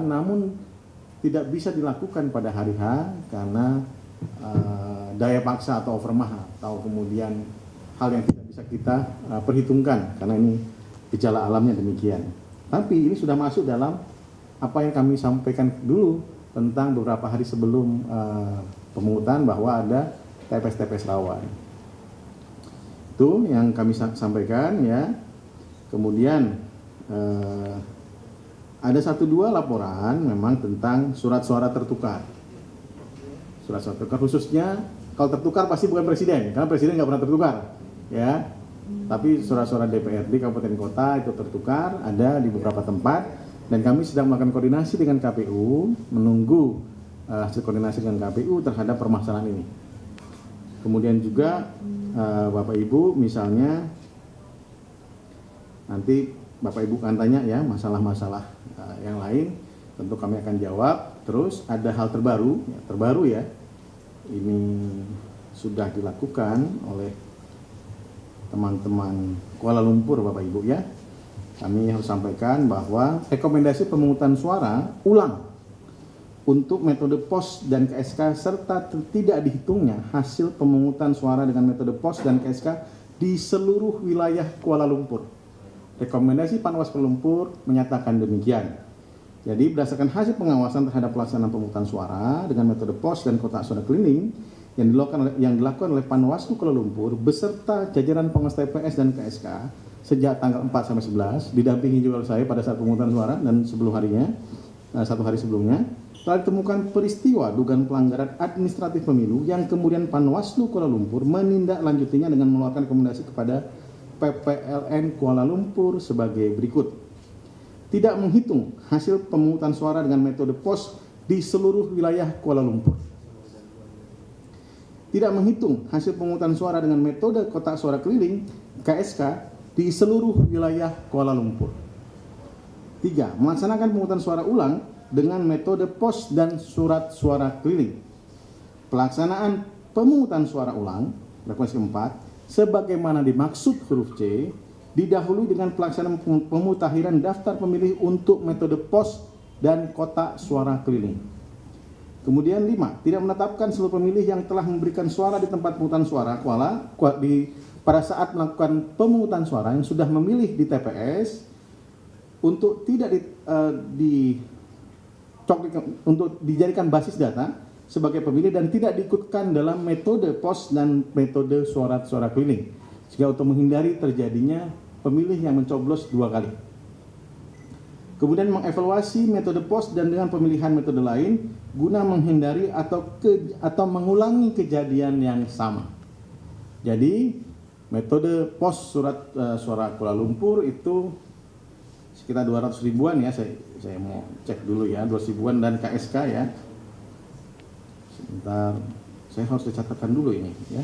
namun tidak bisa dilakukan pada hari H karena daya paksa atau overmah atau kemudian hal yang tidak bisa kita perhitungkan karena ini gejala alamnya demikian. Tapi ini sudah masuk dalam apa yang kami sampaikan dulu tentang beberapa hari sebelum pemungutan bahwa ada TPS-TPS rawan. Itu yang kami sampaikan ya. Kemudian ada 1-2 laporan memang tentang surat suara tertukar. Surat suara tertukar khususnya kalau tertukar pasti bukan presiden, karena presiden nggak pernah tertukar, ya. Tapi surat-surat DPRD kabupaten kota itu tertukar, ada di beberapa tempat, dan kami sedang melakukan koordinasi dengan KPU, menunggu hasil koordinasi dengan KPU terhadap permasalahan ini. Kemudian juga Bapak Ibu misalnya nanti Bapak Ibu akan tanya ya masalah-masalah yang lain, tentu kami akan jawab. Terus ada hal terbaru ya, ini sudah dilakukan oleh teman-teman Kuala Lumpur Bapak Ibu ya. Kami harus sampaikan bahwa rekomendasi pemungutan suara ulang untuk metode pos dan KSK serta tidak dihitungnya hasil pemungutan suara dengan metode pos dan KSK di seluruh wilayah Kuala Lumpur. Rekomendasi Panwas Kuala Lumpur menyatakan demikian. Jadi berdasarkan hasil pengawasan terhadap pelaksanaan pemungutan suara dengan metode pos dan kotak suara keliling yang dilakukan oleh Panwaslu Kuala Lumpur beserta jajaran pengawas TPS dan KSK sejak tanggal 4 sampai 11 didampingi juga oleh saya pada saat pemungutan suara dan sebelum harinya, 1 hari sebelumnya, telah ditemukan peristiwa dugaan pelanggaran administratif pemilu yang kemudian Panwaslu Kuala Lumpur menindaklanjutinya dengan mengeluarkan rekomendasi kepada PPLN Kuala Lumpur sebagai berikut. Tidak menghitung hasil pemungutan suara dengan metode pos di seluruh wilayah Kuala Lumpur. Tidak menghitung hasil pemungutan suara dengan metode kotak suara keliling KSK di seluruh wilayah Kuala Lumpur. 3. Melaksanakan pemungutan suara ulang dengan metode pos dan surat suara keliling. Pelaksanaan pemungutan suara ulang, rekomendasi 4, sebagaimana dimaksud huruf C, didahului dengan pelaksanaan pemutahiran daftar pemilih untuk metode pos dan kotak suara keliling. Kemudian 5, tidak menetapkan seluruh pemilih yang telah memberikan suara di tempat pemungutan suara pada saat melakukan pemungutan suara yang sudah memilih di TPS untuk tidak untuk dijadikan basis data sebagai pemilih dan tidak diikutkan dalam metode pos dan metode suara keliling, sehingga untuk menghindari terjadinya pemilih yang mencoblos 2 kali. Kemudian mengevaluasi metode pos dan dengan pemilihan metode lain guna menghindari atau mengulangi kejadian yang sama. Jadi metode pos suara Kuala Lumpur itu sekitar 200 ribuan ya, saya mau cek dulu ya, 200 ribuan dan KSK ya. Sebentar, saya harus dicatatkan dulu ini ya.